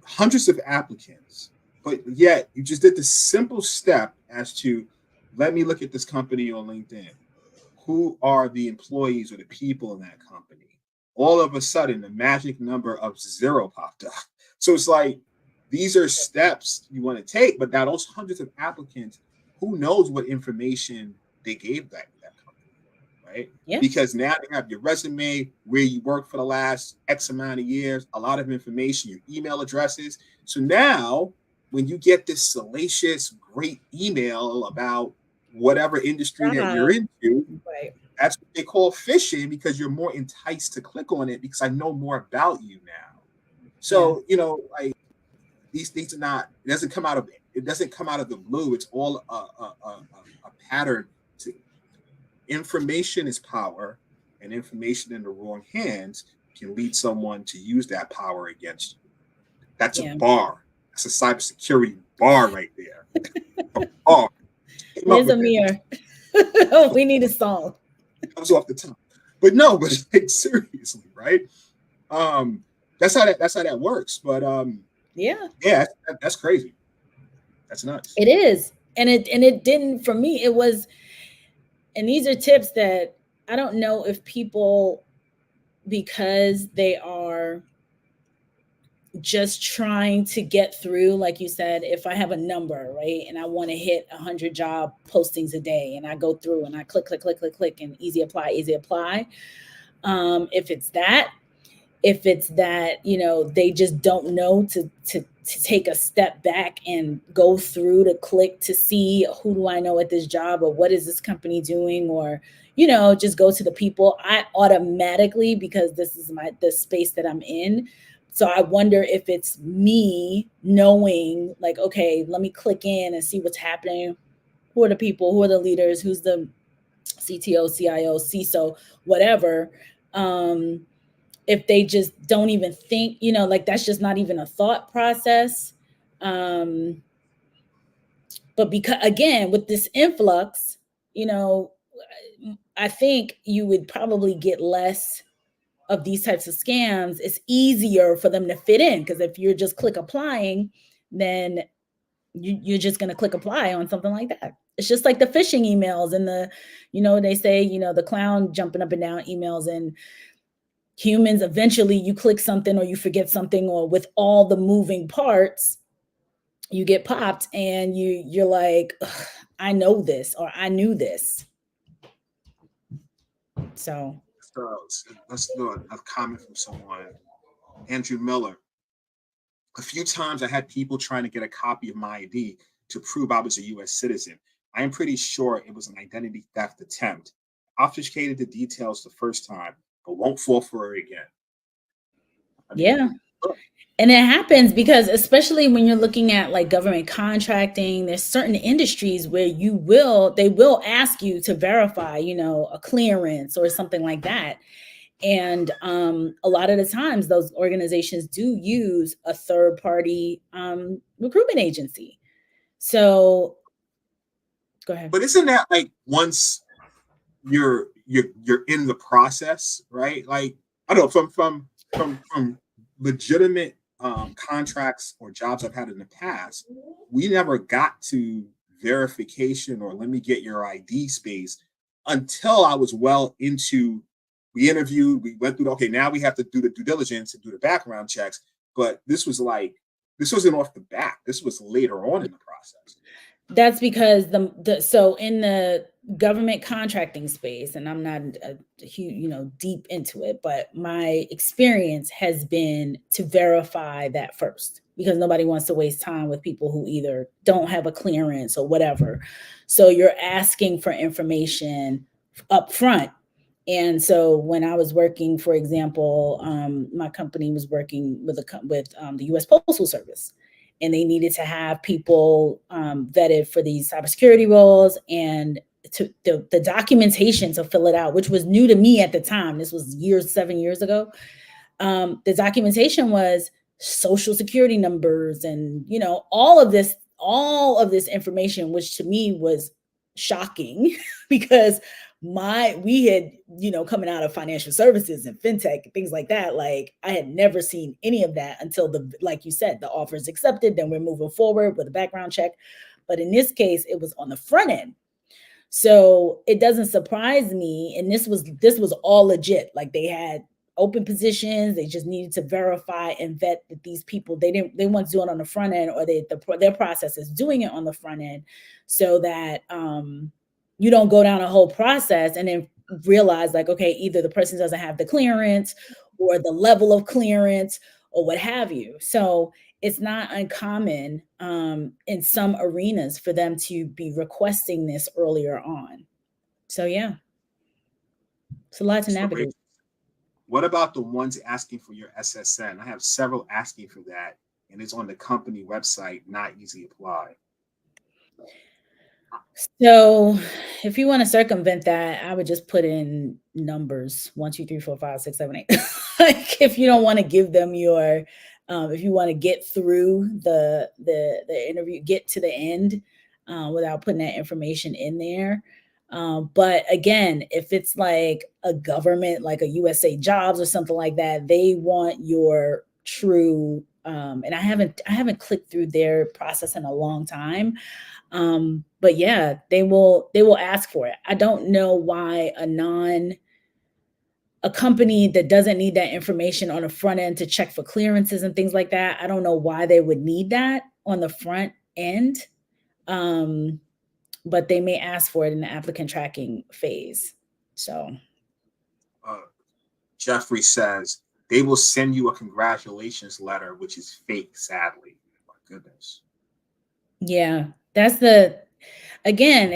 Hundreds of applicants, but yet you just did the simple step as to let me look at this company on LinkedIn. Who are the employees or the people in that company? All of a sudden, the magic number of 0 popped up. So it's like these are steps you want to take, but now those hundreds of applicants, who knows what information they gave that company, right? Yeah. Because now they have your resume, where you worked for the last X amount of years, a lot of information, your email addresses. So now when you get this salacious, great email about whatever industry that you're into, right, that's what they call phishing, because you're more enticed to click on it because I know more about you now. So, you know, like these things are not, it doesn't come out of the blue. It's all a pattern. Information is power, and information in the wrong hands can lead someone to use that power against you. That's a bar. That's a cybersecurity bar right there. A bar. There's a mirror. We need a song. That was off the top. But no, but like, seriously, right? That's how that works. But that's crazy. That's nuts. It is. And it didn't, for me, it was, and these are tips that I don't know if people, because they are just trying to get through, like you said, if I have a number, right, and I want to hit 100 job postings a day, and I go through and I click, and easy apply. If it's that, you know, they just don't know to take a step back and go through to click to see who do I know at this job, or what is this company doing, or, you know, just go to the people. I automatically, because this is the space that I'm in. So I wonder if it's me knowing, like, okay, let me click in and see what's happening. Who are the people? Who are the leaders? Who's the CTO, CIO, CISO, whatever. If they just don't even think, you know, like that's just not even a thought process. But because, again, with this influx, you know, I think you would probably get less of these types of scams. It's easier for them to fit in, because if you're just click applying, then you're just going to click apply on something like that. It's just like the phishing emails and the, you know, they say, you know, the clown jumping up and down emails, and humans, eventually you click something or you forget something, or with all the moving parts, you get popped and you're like, I know this, or I knew this. So let's do a comment from someone. Andrew Miller. A few times I had people trying to get a copy of my ID to prove I was a U.S. citizen. I am pretty sure it was an identity theft attempt. Obfuscated the details the first time, but won't fall for it again. And it happens because, especially when you're looking at like government contracting, there's certain industries where they will ask you to verify, you know, a clearance or something like that. And a lot of the times those organizations do use a third party recruitment agency. So go ahead. But isn't that like, once you're in the process, right? Like, I don't know, from legitimate contracts or jobs I've had in the past, we never got to verification or let me get your ID space until I was well into. We interviewed, we went through, okay, now we have to do the due diligence and do the background checks. But this wasn't off the bat. This was later on in the process. That's because so in the government contracting space, and I'm not a huge, deep into it, but my experience has been to verify that first, because nobody wants to waste time with people who either don't have a clearance or whatever. So you're asking for information up front. And so when I was working, for example, my company was working with the U.S. Postal Service, and they needed to have people vetted for these cybersecurity roles, and the documentation to fill it out, which was new to me at the time. This was 7 years ago. The documentation was social security numbers and, all of this information, which to me was shocking because we had, coming out of financial services and fintech, things like that. Like I had never seen any of that until like you said, the offer is accepted, then we're moving forward with a background check. But in this case, it was on the front end. So it doesn't surprise me. And this was all legit. Like they had open positions. They just needed to verify and vet that these people, they want to do it on the front end, or their process is doing it on the front end, so that you don't go down a whole process and then realize like, okay, either the person doesn't have the clearance or the level of clearance or what have you. So it's not uncommon in some arenas for them to be requesting this earlier on. So yeah, it's a lot to navigate. What about the ones asking for your SSN? I have several asking for that, and it's on the company website, not easy apply. So if you want to circumvent that, I would just put in numbers 1, 2, 3, 4, 5, 6, 7, 8. Like if you don't want to give them your, if you want to get through the interview, get to the end without putting that information in there. But again, if it's like a government, like a USA Jobs or something like that, they want your true. And I haven't clicked through their process in a long time. But yeah, they will ask for it. I don't know why a company that doesn't need that information on the front end to check for clearances and things like that, I don't know why they would need that on the front end. But they may ask for it in the applicant tracking phase. So Jeffrey says they will send you a congratulations letter, which is fake, sadly. My goodness. Yeah, that's again,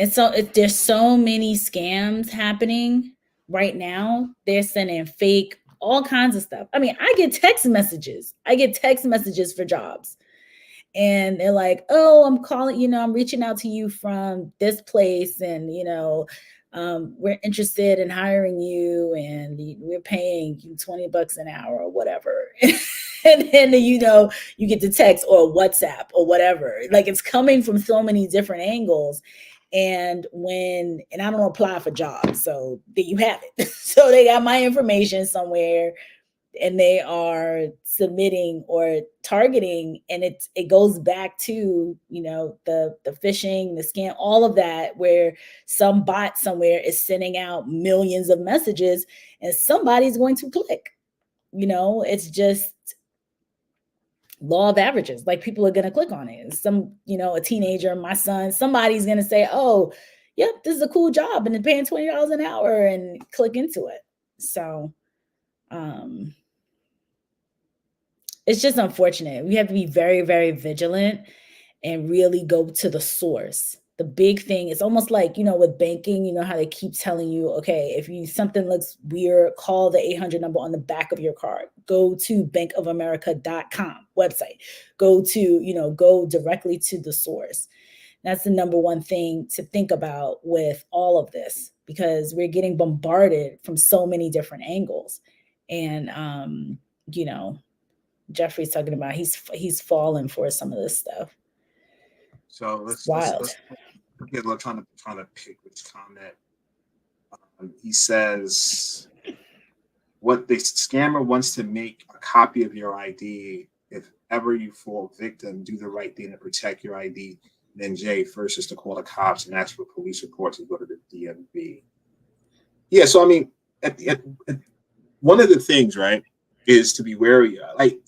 there's so many scams happening right now. They're sending fake, all kinds of stuff. I mean, I get text messages for jobs. And they're like, oh, I'm calling, I'm reaching out to you from this place. And, we're interested in hiring you and we're paying you $20 an hour or whatever. And then, you get the text or WhatsApp or whatever. Like it's coming from so many different angles. And I don't apply for jobs. So there you have it. So they got my information somewhere, and they are submitting or targeting, and it goes back to the phishing, the scam, all of that, where some bot somewhere is sending out millions of messages and somebody's going to click. It's just law of averages. Like people are going to click on it. A teenager, my son, somebody's going to say, oh yep, this is a cool job and they're paying $20 an hour, and click into it. So it's just unfortunate. We have to be very, very vigilant and really go to the source. The big thing is almost like, with banking, how they keep telling you, okay, if something looks weird, call the 800 number on the back of your card. Go to bankofamerica.com website. Go directly to the source. That's the number one thing to think about with all of this, because we're getting bombarded from so many different angles. And, Jeffrey's talking about he's fallen for some of this stuff. So let's get trying to pick which comment. He says, what the scammer wants to make a copy of your ID. If ever you fall victim, do the right thing to protect your ID. then Jay, first is to call the cops and ask for police reports and go to the DMV. Yeah, so I mean, one of the things, right, is to be wary of, like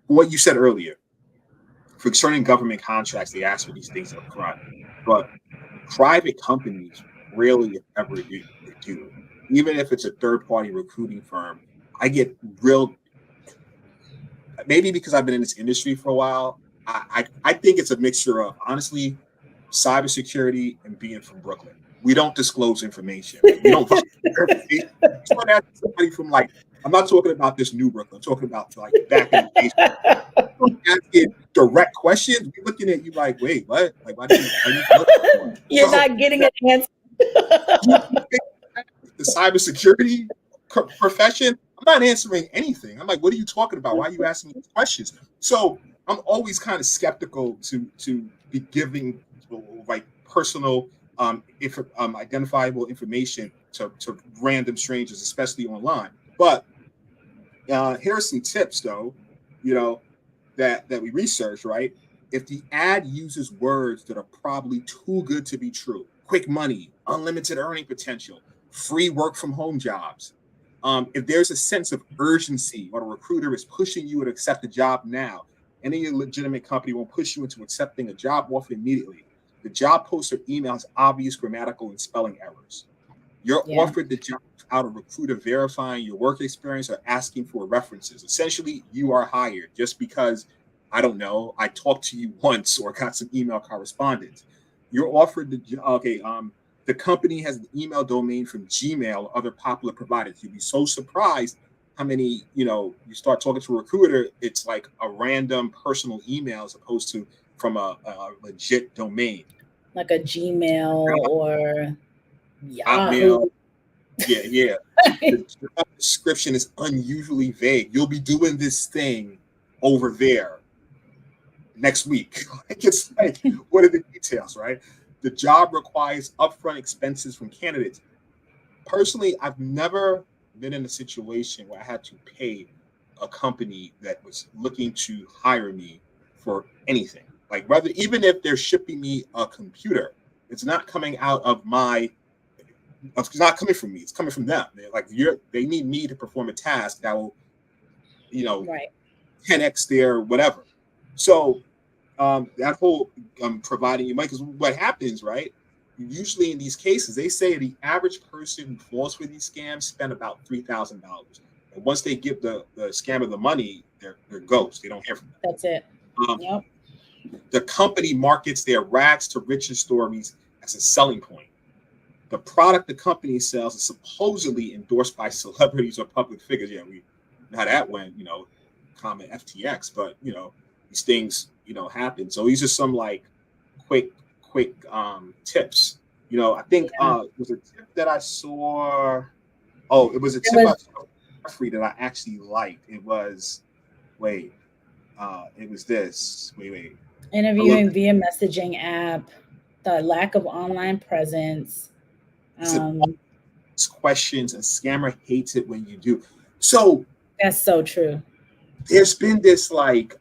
what you said earlier. For certain government contracts, they ask for these things up front, but private companies rarely, if ever, do. Even if it's a third-party recruiting firm, I get real. Maybe because I've been in this industry for a while, I think it's a mixture of honestly, cybersecurity and being from Brooklyn. We don't disclose information. Like, we don't. Somebody from like, I'm not talking about this new Brooklyn. I'm talking about like back in the days. Asking direct questions, we looking at you like, wait, what? Like, why didn't you You're not getting an answer. The cybersecurity profession, I'm not answering anything. I'm like, what are you talking about? Why are you asking me these questions? So I'm always kind of skeptical to be giving like personal identifiable information to random strangers, especially online. But here are some tips, though, that we researched, right? If the ad uses words that are probably too good to be true, quick money, unlimited earning potential, free work from home jobs, if there's a sense of urgency or a recruiter is pushing you to accept a job now, any legitimate company won't push you into accepting a job offer immediately. The job post or email has obvious grammatical and spelling errors. You're offered the job without a recruiter verifying your work experience or asking for references. Essentially, you are hired just because, I don't know, I talked to you once or got some email correspondence. You're offered the company has an email domain from Gmail or other popular providers. You'd be so surprised how many, you start talking to a recruiter, it's like a random personal email as opposed to from a legit domain. Like a Gmail or Hotmail. Yeah. The job description is unusually vague. You'll be doing this thing over there next week. It's like, what are the details, right? The job requires upfront expenses from candidates. Personally, I've never been in a situation where I had to pay a company that was looking to hire me for anything. Like, even if they're shipping me a computer, it's not coming out of it's not coming from me. It's coming from them. They need me to perform a task that will, 10x their whatever. So that whole providing you money, because what happens, right? Usually in these cases, they say the average person who falls for these scams spend about $3,000. And once they give the scammer the money, they're ghosts. They don't hear from them. That's it. Yep. The company markets their rags to riches stories as a selling point. The product the company sells is supposedly endorsed by celebrities or public figures. Yeah, we know how that went, comment FTX, but these things, happen. So these are some like quick tips. I think it was a tip that I saw. Oh, it was a tip I saw that I actually liked. It was it was this. Wait. Interviewing via messaging app, the lack of online presence. Questions, a scammer hates it when you do. So that's so true. There's been this like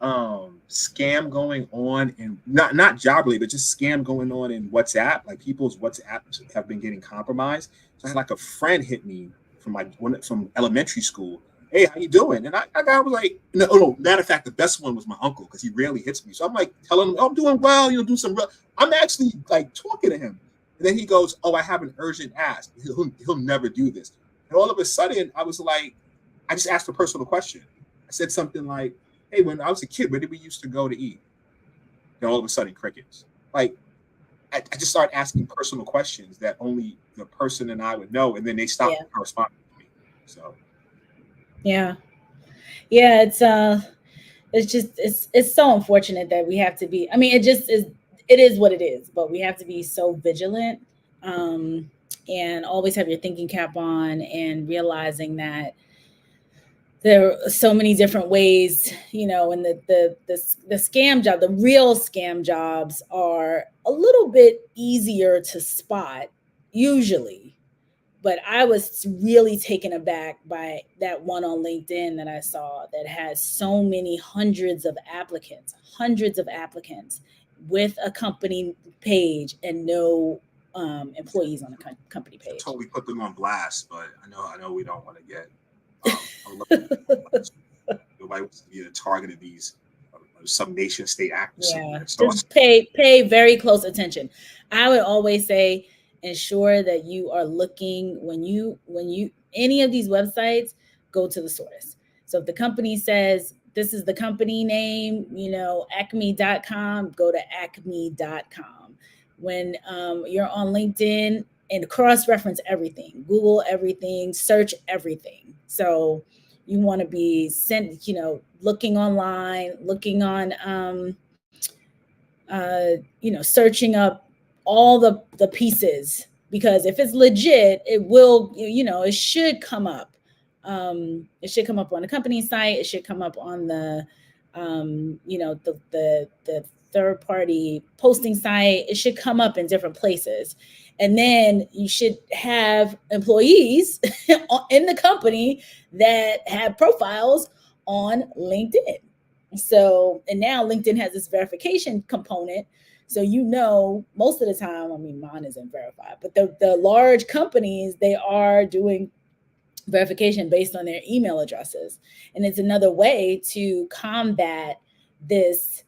scam going on, and not job related, but just scam going on in WhatsApp. Like people's WhatsApps have been getting compromised. So I had like a friend hit me from elementary school. Hey, how you doing? And I was like, no, matter of fact, the best one was my uncle because he rarely hits me. So I'm like telling him, oh, I'm doing well, do some real. I'm actually like talking to him. And then he goes, oh, I have an urgent ask. He'll never do this. And all of a sudden, I was like, I just asked a personal question. I said something like, hey, when I was a kid, where did we used to go to eat? And all of a sudden, crickets. Like, I just started asking personal questions that only the person and I would know. And then they stopped corresponding with me. So. Yeah, it's so unfortunate that we have to be, it is what it is, but we have to be so vigilant and always have your thinking cap on and realizing that there are so many different ways, and the scam job, the real scam jobs are a little bit easier to spot usually. But I was really taken aback by that one on LinkedIn that I saw that has so many hundreds of applicants. with a company page and no employees on a company I page. totally put them on blast, but I know we don't want to get nobody wants to be the target of these some nation state actors somewhere. So Just pay very close attention. I would always say ensure that you are looking when you any of these websites, go to the source. So if the company says this is the company name, acme.com, go to acme.com. When you're on LinkedIn, and cross-reference everything, Google everything, search everything. So you want to be looking online, looking on, searching up all the pieces, because if it's legit, it will, it should come up. It should come up on the company site. It should come up on the, the third party posting site. It should come up in different places. And then you should have employees in the company that have profiles on LinkedIn. So, and now LinkedIn has this verification component. So, most of the time, mine isn't verified, but the large companies, they are doing verification based on their email addresses. And it's another way to combat this,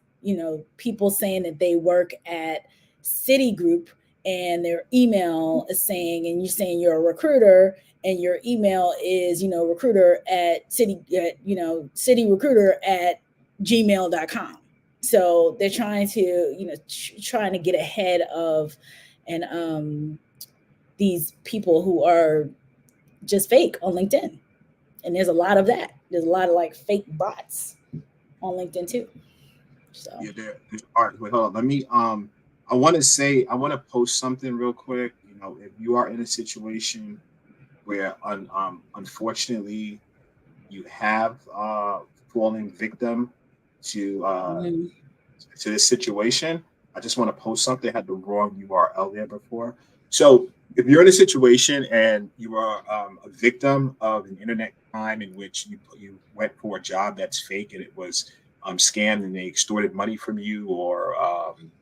people saying that they work at Citigroup and their email is saying, and you're saying you're a recruiter and your email is, recruiter at cityrecruiter at gmail.com. So they're trying to, trying to get ahead of, and these people who are just fake on LinkedIn. And there's a lot of that. There's a lot of fake bots on LinkedIn too. So yeah, there's art. Wait, hold on. Let me I want to post something real quick. If you are in a situation where unfortunately you have fallen victim to this situation, I just want to post something. I had the wrong URL there before. So if you're in a situation and you are a victim of an internet crime in which you went for a job that's fake and it was scammed and they extorted money from you, or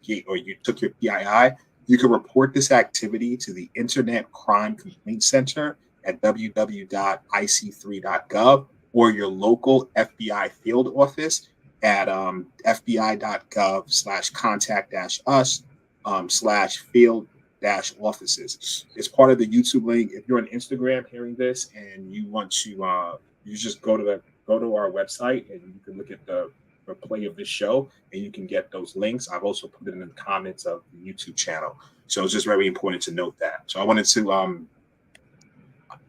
you took your PII, you can report this activity to the Internet Crime Complaint Center at www.ic3.gov or your local FBI field office at fbi.gov/contact-us/field-offices. It's part of the YouTube link. If you're on Instagram hearing this and you want to, you just go to our website and you can look at the replay of this show and you can get those links. I've also put it in the comments of the YouTube channel. So it's just very important to note that. So I wanted to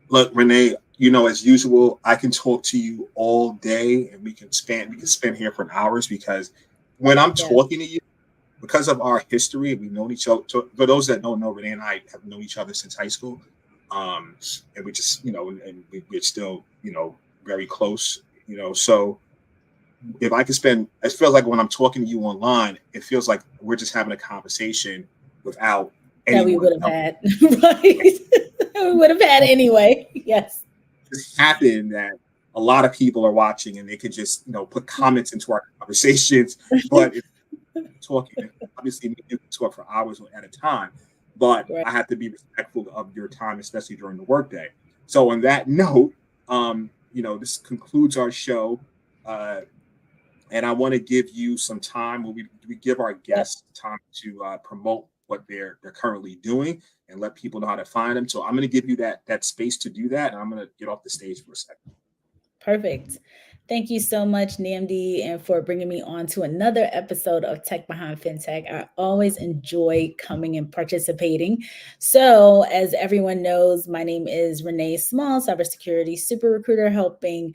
look, Renee, as usual, I can talk to you all day and we can spend here for hours, because when I'm talking to you, because of our history, we've known each other. For those that don't know, Renee and I have known each other since high school. And we just, and we're still, very close, so if I could spend, it feels like when I'm talking to you online, it feels like we're just having a conversation without that we would have had, right? We would have had anyway. Yes. It's happened that a lot of people are watching and they could just, put comments into our conversations, but if talking, obviously we can talk for hours at a time, but right. I have to be respectful of your time, especially during the workday. So on that note, this concludes our show. And I want to give you some time where we give our guests time to promote what they're currently doing and let people know how to find them. So I'm going to give you that space to do that. And I'm going to get off the stage for a second. Perfect. Thank you so much, Nnamdi, and for bringing me on to another episode of Tech Behind FinTech. I always enjoy coming and participating. So as everyone knows, my name is Renee Small, cybersecurity super recruiter, helping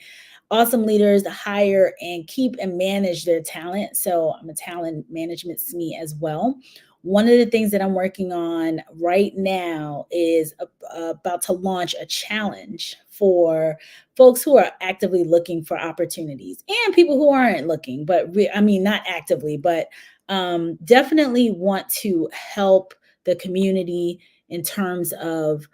awesome leaders hire and keep and manage their talent. So I'm a talent management SME as well. One of the things that I'm working on right now is about to launch a challenge for folks who are actively looking for opportunities and people who aren't looking, but not actively, but definitely want to help the community in terms of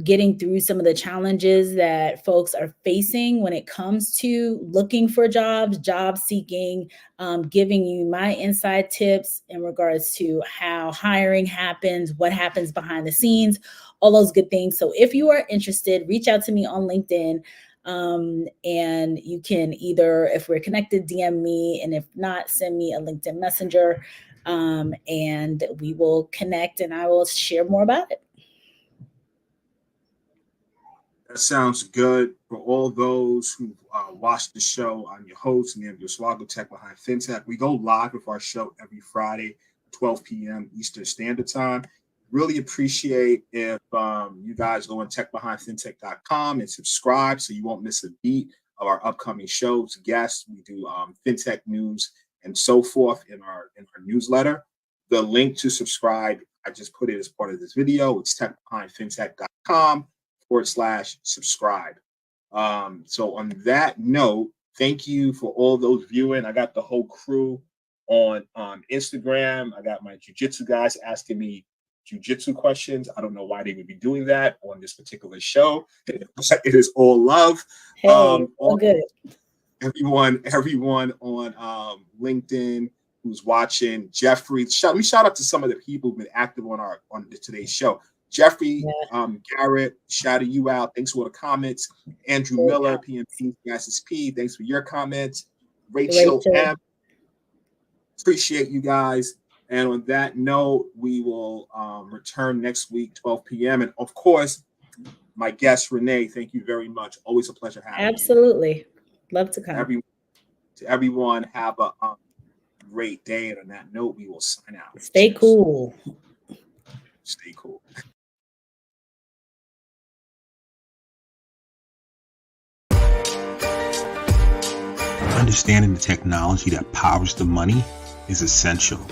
getting through some of the challenges that folks are facing when it comes to looking for jobs, job seeking, giving you my inside tips in regards to how hiring happens, what happens behind the scenes, all those good things. So if you are interested, reach out to me on LinkedIn. And you can either, if we're connected, DM me, and if not, send me a LinkedIn Messenger, and we will connect and I will share more about it. That sounds good. For all those who watch the show, I'm your host, Nnamdi Osuagwu, Tech Behind FinTech. We go live with our show every Friday, 12 p.m. Eastern Standard Time. Really appreciate if you guys go on techbehindfintech.com and subscribe so you won't miss a beat of our upcoming shows, guests. We do FinTech news and so forth in our newsletter. The link to subscribe, I just put it as part of this video. It's techbehindfintech.com/subscribe. So on that note, thank you for all those viewing. I got the whole crew on Instagram. I got my jiu-jitsu guys asking me jiu-jitsu questions. I don't know why they would be doing that on this particular show. It is all love. Hey, all good. Everyone on LinkedIn who's watching, Jeffrey. Let me shout out to some of the people who've been active on today's show. Jeffrey, Garrett, shouting you out. Thanks for the comments. Andrew Miller, PM EST, thanks for your comments. Rachel M. Appreciate you guys. And on that note, we will return next week, 12 p.m. And of course, my guest, Renee, thank you very much. Always a pleasure having you. Absolutely. Love to come. To everyone, have a great day. And on that note, we will sign out. Stay cool. Stay cool. Understanding the technology that powers the money is essential.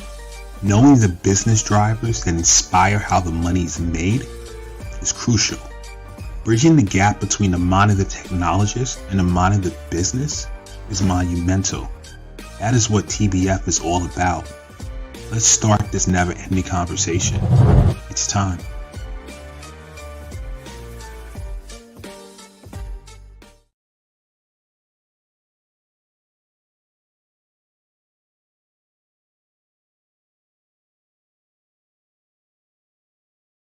Knowing the business drivers that inspire how the money is made is crucial. Bridging the gap between the mind of the technologist and the mind of the business is monumental. That is what TBF is all about. Let's start this never-ending conversation. It's time.